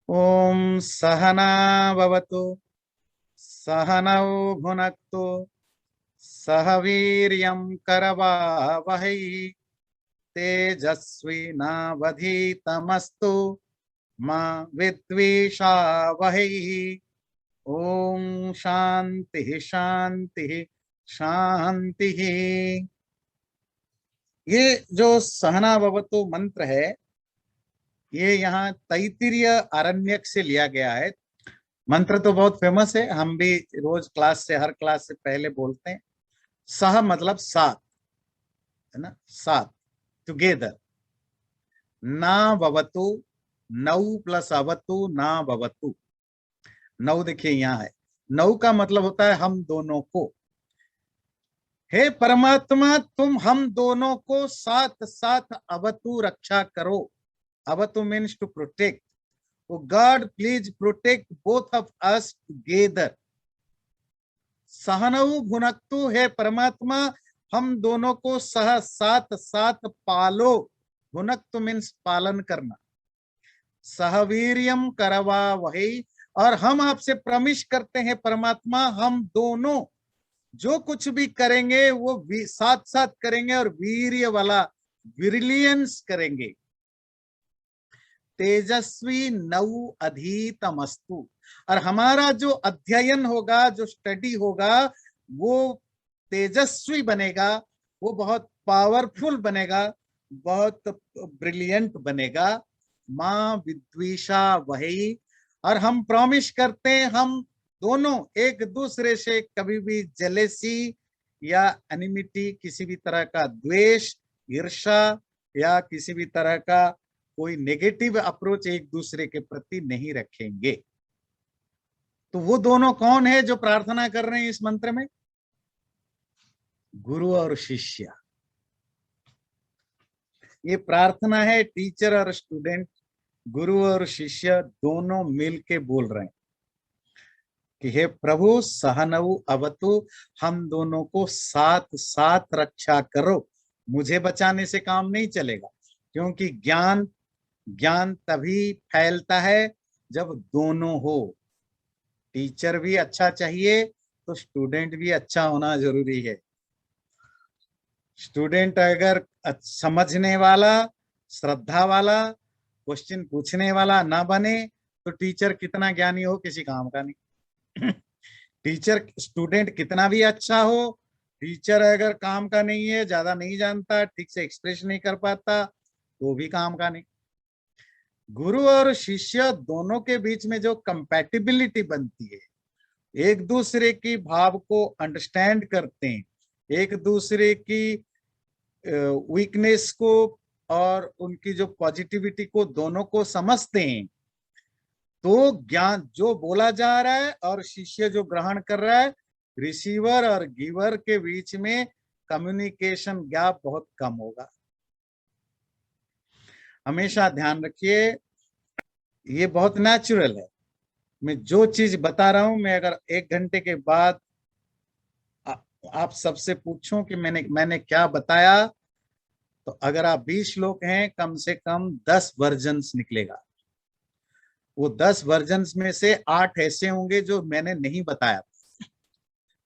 ओम सहना भवतु सहनौ भुनक्तु सह वीर्यं करवावहै तेजस्विनावधीतमस्तु मा विद्विषावहै। ओम शांति शांति शांति। ये जो सहना भवतु मंत्र है, ये यहाँ तैत्तिरीय आरण्यक से लिया गया है। मंत्र तो बहुत फेमस है, हम भी रोज हर क्लास से पहले बोलते हैं। सह मतलब साथ, है ना, साथ, टुगेदर। ना भवतु, नौ प्लस अवतु ना भवतु। नौ देखिए यहाँ है, नौ का मतलब होता है हम दोनों को। हे परमात्मा, तुम हम दोनों को साथ साथ अवतु रक्षा करो। अवतु मीन्स टू प्रोटेक्ट। तो God please protect both of us together. सहनऊ भुनक्तु, हे परमात्मा हम दोनों को सह साथ साथ पालो। भुनक्तु मीन्स पालन करना। सहवीर्यम करवा वही, और हम आपसे प्रमिश करते हैं परमात्मा, हम दोनों जो कुछ भी करेंगे वो साथ साथ करेंगे और वीर्य वाला, विरिलियंस करेंगे। तेजस्वी नौ अधीतमस्तु, और हमारा जो अध्ययन होगा, जो स्टडी होगा, वो तेजस्वी बनेगा, वो बहुत पावरफुल बनेगा, बहुत ब्रिलियंट बनेगा। माँ विद्विषा वही, और हम प्रॉमिस करते हैं हम दोनों एक दूसरे से कभी भी जेलेसी या एनिमिटी, किसी भी तरह का द्वेष, ईर्ष्या या किसी भी तरह का कोई नेगेटिव अप्रोच एक दूसरे के प्रति नहीं रखेंगे। तो वो दोनों कौन है जो प्रार्थना कर रहे हैं इस मंत्र में? गुरु और शिष्य। ये प्रार्थना है टीचर और स्टूडेंट, गुरु और शिष्य दोनों मिलके बोल रहे हैं कि हे प्रभु सहनऊ अवतु, हम दोनों को साथ साथ रक्षा करो। मुझे बचाने से काम नहीं चलेगा, क्योंकि ज्ञान ज्ञान तभी फैलता है जब दोनों हो। टीचर भी अच्छा चाहिए तो स्टूडेंट भी अच्छा होना जरूरी है। स्टूडेंट अगर समझने वाला, श्रद्धा वाला, क्वेश्चन पूछने वाला ना बने तो टीचर कितना ज्ञानी हो किसी काम का नहीं। टीचर, स्टूडेंट कितना भी अच्छा हो, टीचर अगर काम का नहीं है, ज्यादा नहीं जानता, ठीक से एक्सप्रेस नहीं कर पाता, तो भी काम का नहीं। गुरु और शिष्य दोनों के बीच में जो कंपैटिबिलिटी बनती है, एक दूसरे की भाव को अंडरस्टैंड करते हैं, एक दूसरे की वीकनेस को और उनकी जो पॉजिटिविटी को दोनों को समझते हैं, तो ज्ञान जो बोला जा रहा है और शिष्य जो ग्रहण कर रहा है, रिसीवर और गिवर के बीच में कम्युनिकेशन गैप बहुत कम होगा। हमेशा ध्यान रखिए, ये बहुत नेचुरल है। मैं जो चीज बता रहा हूं, मैं अगर 1 घंटे के बाद आप सबसे पूछूं कि मैंने मैंने क्या बताया, तो अगर आप 20 लोग हैं, कम से कम 10 वर्जन्स निकलेगा। वो 10 वर्जन्स में से 8 ऐसे होंगे जो मैंने नहीं बताया,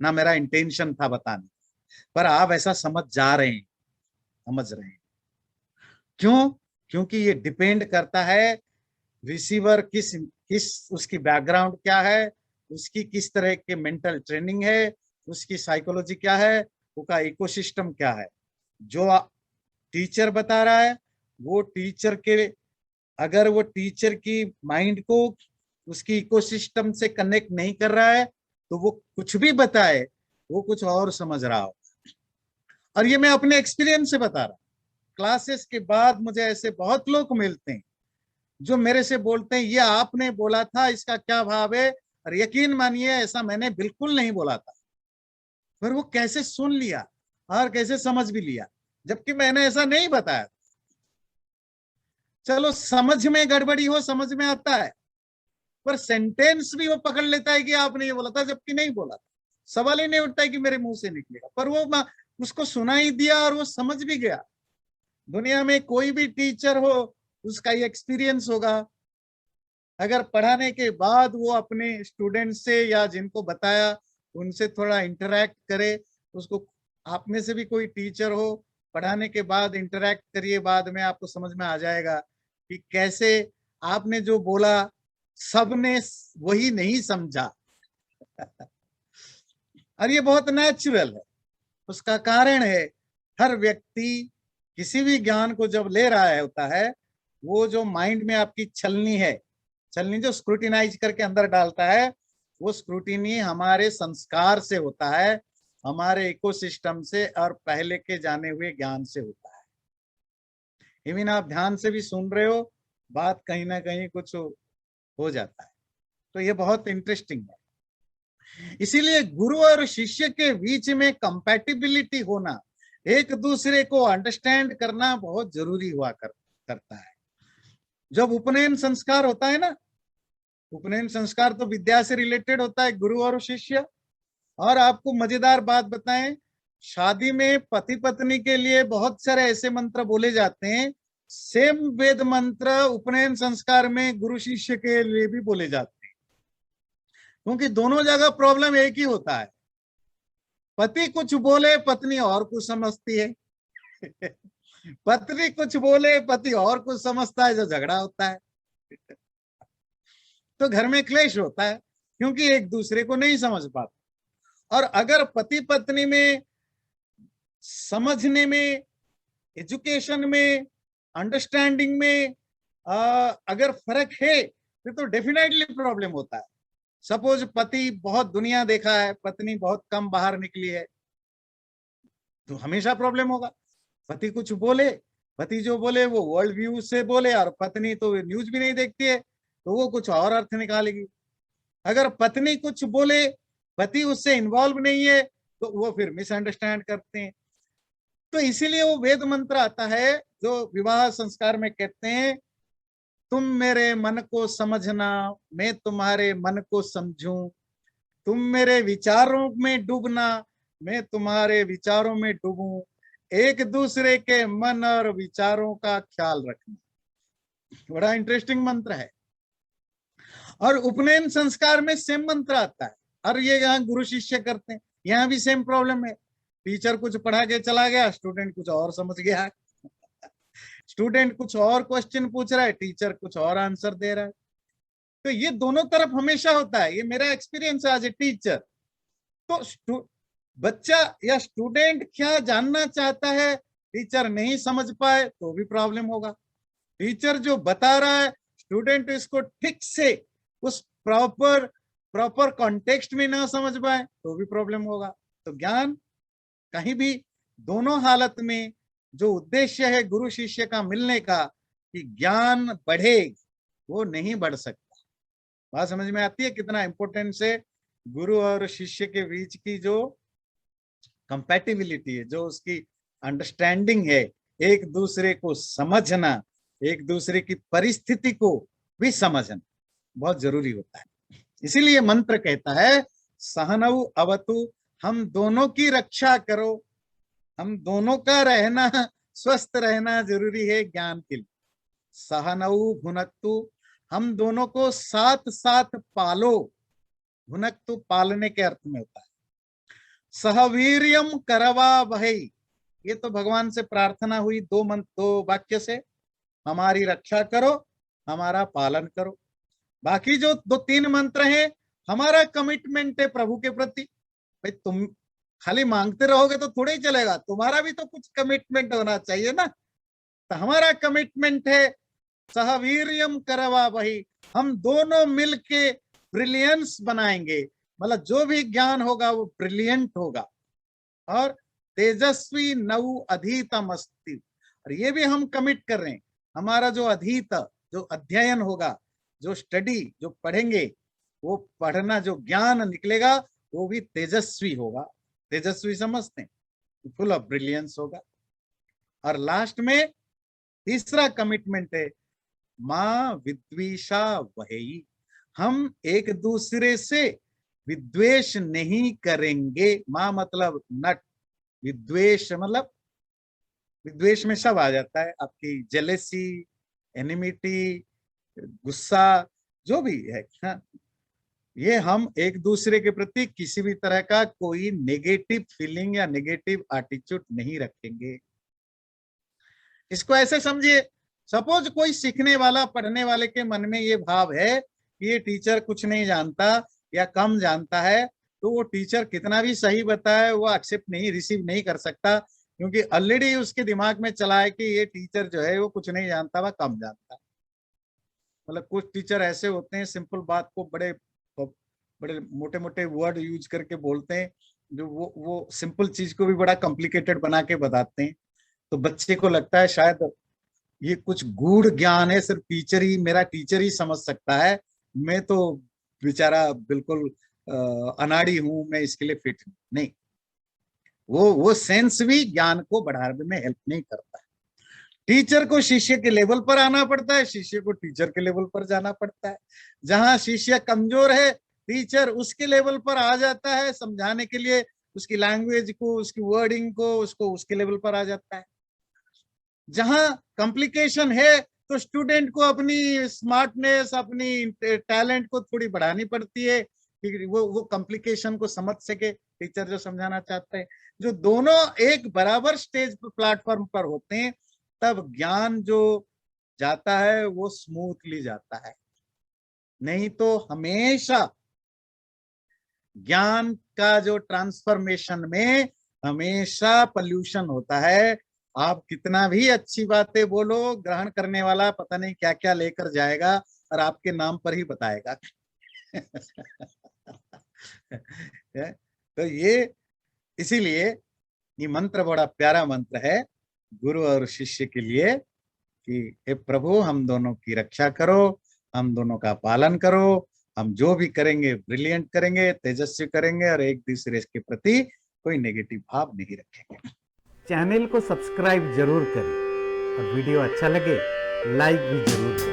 ना मेरा इंटेंशन था बताने, पर आप ऐसा समझ जा रहे हैं, समझ रहे हैं। क्यों? क्योंकि ये डिपेंड करता है रिसीवर किस किस उसकी बैकग्राउंड क्या है, उसकी किस तरह के मेंटल ट्रेनिंग है, उसकी साइकोलॉजी क्या है, उसका इकोसिस्टम क्या है। जो टीचर बता रहा है, वो टीचर के, अगर वो टीचर की माइंड को उसकी इकोसिस्टम से कनेक्ट नहीं कर रहा है, तो वो कुछ भी बताए वो कुछ और समझ रहा हो। और ये मैं अपने एक्सपीरियंस से बता रहा हूँ। क्लासेस के बाद मुझे ऐसे बहुत लोग मिलते हैं जो मेरे से बोलते हैं, ये आपने बोला था, इसका क्या भाव है? और यकीन मानिए, ऐसा मैंने बिल्कुल नहीं बोला था, पर वो कैसे सुन लिया और कैसे समझ भी लिया, जबकि मैंने ऐसा नहीं बताया। चलो समझ में गड़बड़ी हो, समझ में आता है, पर सेंटेंस भी वो पकड़ लेता है कि आपने ये बोला था, जबकि नहीं बोला था। सवाल ही नहीं उठता है कि मेरे मुंह से निकलेगा, पर वो उसको सुना ही दिया और वो समझ भी गया। दुनिया में कोई भी टीचर हो, उसका ये एक्सपीरियंस होगा अगर पढ़ाने के बाद वो अपने स्टूडेंट से या जिनको बताया उनसे थोड़ा इंटरेक्ट करे, उसको, आप में से भी कोई टीचर हो, पढ़ाने के बाद इंटरेक्ट करिए, बाद में आपको समझ में आ जाएगा कि कैसे आपने जो बोला सबने वही नहीं समझा। और ये बहुत नेचुरल है। उसका कारण है हर व्यक्ति किसी भी ज्ञान को जब ले रहा है होता है, वो जो माइंड में आपकी छलनी है, छलनी जो स्क्रूटिनाइज करके अंदर डालता है, वो स्क्रूटिनी हमारे संस्कार से होता है, हमारे इकोसिस्टम से और पहले के जाने हुए ज्ञान से होता है। इवन आप ध्यान से भी सुन रहे हो, बात कहीं ना कहीं कुछ हो जाता है। तो ये बहुत इंटरेस्टिंग है। इसीलिए गुरु और शिष्य के बीच में कंपैटिबिलिटी होना, एक दूसरे को अंडरस्टैंड करना बहुत जरूरी हुआ करता है। जब उपनयन संस्कार होता है ना, उपनयन संस्कार तो विद्या से रिलेटेड होता है, गुरु और शिष्य। और आपको मजेदार बात बताएं, शादी में पति पत्नी के लिए बहुत सारे ऐसे मंत्र बोले जाते हैं, सेम वेद मंत्र उपनयन संस्कार में गुरु शिष्य के लिए भी बोले जाते हैं, क्योंकि दोनों जगह प्रॉब्लम एक ही होता है। पति कुछ बोले, पत्नी और कुछ समझती है। पत्नी कुछ बोले, पति और कुछ समझता है, जो झगड़ा होता है। तो घर में क्लेश होता है, क्योंकि एक दूसरे को नहीं समझ पाते। और अगर पति पत्नी में समझने में, एजुकेशन में, अंडरस्टैंडिंग में अगर फर्क है, तो डेफिनेटली प्रॉब्लम होता है। सपोज पति बहुत दुनिया देखा है, पत्नी बहुत कम बाहर निकली है, तो हमेशा प्रॉब्लम होगा। पति कुछ बोले, पति जो बोले वो वर्ल्ड व्यू से बोले, और पत्नी तो न्यूज भी नहीं देखती है, तो वो कुछ और अर्थ निकालेगी। अगर पत्नी कुछ बोले, पति उससे इन्वॉल्व नहीं है, तो वो फिर मिसअंडरस्टैंड करते हैं। तो इसीलिए वो वेद मंत्र आता है जो विवाह संस्कार में कहते हैं, तुम मेरे मन को समझना, मैं तुम्हारे मन को समझूं, तुम मेरे विचारों में डूबना, मैं तुम्हारे विचारों में डूबूं, एक दूसरे के मन और विचारों का ख्याल रखना। बड़ा इंटरेस्टिंग मंत्र है। और उपनयन संस्कार में सेम मंत्र आता है, और ये यहाँ गुरु शिष्य करते हैं, यहाँ भी सेम प्रॉब्लम है। टीचर कुछ पढ़ा के चला गया, स्टूडेंट कुछ और समझ गया। स्टूडेंट कुछ और क्वेश्चन पूछ रहा है, टीचर कुछ और आंसर दे रहा है। तो ये दोनों तरफ हमेशा होता है, ये मेरा एक्सपीरियंस है एज ए टीचर। तो बच्चा या स्टूडेंट क्या जानना चाहता है, टीचर नहीं समझ पाए तो भी प्रॉब्लम होगा। टीचर जो बता रहा है, स्टूडेंट इसको ठीक से उस प्रॉपर कॉन्टेक्स्ट में ना समझ पाए तो भी प्रॉब्लम होगा। तो ज्ञान कहीं भी, दोनों हालत में जो उद्देश्य है गुरु शिष्य का मिलने का, कि ज्ञान बढ़े, वो नहीं बढ़ सकता। बात समझ में आती है कितना इंपॉर्टेंस है गुरु और शिष्य के बीच की जो कंपैटिबिलिटी है, जो उसकी अंडरस्टैंडिंग है, एक दूसरे को समझना, एक दूसरे की परिस्थिति को भी समझना बहुत जरूरी होता है। इसीलिए मंत्र कहता है, सहनऊ अवतु, हम दोनों की रक्षा करो, हम दोनों का रहना, स्वस्थ रहना जरूरी है ज्ञान के लिए। सहनऊ भुनक्तु, हम दोनों को साथ साथ पालो, भुनक्तु पालने के अर्थ में होता है। सहवीर्यम करवा वही, ये तो भगवान से प्रार्थना हुई दो वाक्य से, हमारी रक्षा करो, हमारा पालन करो। बाकी जो 2-3 मंत्र हैं, हमारा कमिटमेंट है प्रभु के प्रति। भाई तुम खाली मांगते रहोगे तो थोड़ा ही चलेगा, तुम्हारा भी तो कुछ कमिटमेंट होना चाहिए ना। तो हमारा कमिटमेंट है सहवीर्यम करवा वही, हम दोनों मिलके ब्रिलियंस बनाएंगे, मतलब जो भी ज्ञान होगा वो ब्रिलियंट होगा। और तेजस्वी नव अधीतम अस्ति, और ये भी हम कमिट कर रहे हैं, हमारा जो अधीत, जो अध्ययन होगा, जो स्टडी, जो पढ़ेंगे, वो पढ़ना, जो ज्ञान निकलेगा वो भी तेजस्वी होगा। तेजस्वी समझते हैं, फुल ऑफ ब्रिलियंस होगा। और लास्ट में तीसरा कमिटमेंट है, मां विद्वेषा वही, हम एक दूसरे से विद्वेष नहीं करेंगे। मां मतलब नट, विद्वेष मतलब, विद्वेष में सब आ जाता है, आपकी जेलेसी, एनिमिटी, गुस्सा, जो भी है। हाँ, ये हम एक दूसरे के प्रति किसी भी तरह का कोई नेगेटिव फीलिंग या नेगेटिव एटीट्यूड नहीं रखेंगे। इसको ऐसे समझिए, सपोज कोई सीखने वाला पढ़ने वाले के मन में ये भाव है कि ये टीचर कुछ नहीं जानता या कम जानता है, तो वो टीचर कितना भी सही बताए वो एक्सेप्ट नहीं, रिसीव नहीं कर सकता, क्योंकि ऑलरेडी उसके दिमाग में चला है कि ये टीचर जो है वो कुछ नहीं जानता, वह कम जानता है। मतलब कुछ टीचर ऐसे होते हैं, सिंपल बात को बड़े बड़े मोटे मोटे वर्ड यूज करके बोलते हैं, जो वो सिंपल चीज को भी बड़ा कॉम्प्लिकेटेड बना के बताते हैं। तो बच्चे को लगता है शायद ये कुछ गूढ़ ज्ञान है, सिर्फ टीचर ही, मेरा टीचर ही समझ सकता है, मैं तो बेचारा बिल्कुल अनाड़ी हूं, मैं इसके लिए फिट हूं। नहीं, वो सेंस भी ज्ञान को बढ़ाने में हेल्प नहीं करता है। टीचर को शिष्य के लेवल पर आना पड़ता है, शिष्य को टीचर के लेवल पर जाना पड़ता है। जहां शिष्य कमजोर है, टीचर उसके लेवल पर आ जाता है समझाने के लिए, उसकी लैंग्वेज को, उसकी वर्डिंग को, उसको उसके लेवल पर आ जाता है। जहां कॉम्प्लिकेशन है तो स्टूडेंट को अपनी स्मार्टनेस, अपनी टैलेंट को थोड़ी बढ़ानी पड़ती है कि वो कॉम्प्लिकेशन को समझ सके टीचर जो समझाना चाहते हैं। जो दोनों एक बराबर स्टेज पर, प्लेटफॉर्म पर होते हैं, तब ज्ञान जो जाता है वो स्मूथली जाता है। नहीं तो हमेशा ज्ञान का जो ट्रांसफॉर्मेशन में हमेशा पोल्यूशन होता है। आप कितना भी अच्छी बातें बोलो, ग्रहण करने वाला पता नहीं क्या क्या लेकर जाएगा और आपके नाम पर ही बताएगा। तो ये, इसीलिए ये मंत्र बड़ा प्यारा मंत्र है गुरु और शिष्य के लिए कि हे प्रभु, हम दोनों की रक्षा करो, हम दोनों का पालन करो, हम जो भी करेंगे ब्रिलियंट करेंगे, तेजस्वी करेंगे, और एक दूसरे के प्रति कोई नेगेटिव भाव नहीं रखेंगे। चैनल को सब्सक्राइब जरूर करें और वीडियो अच्छा लगे लाइक भी जरूर करें।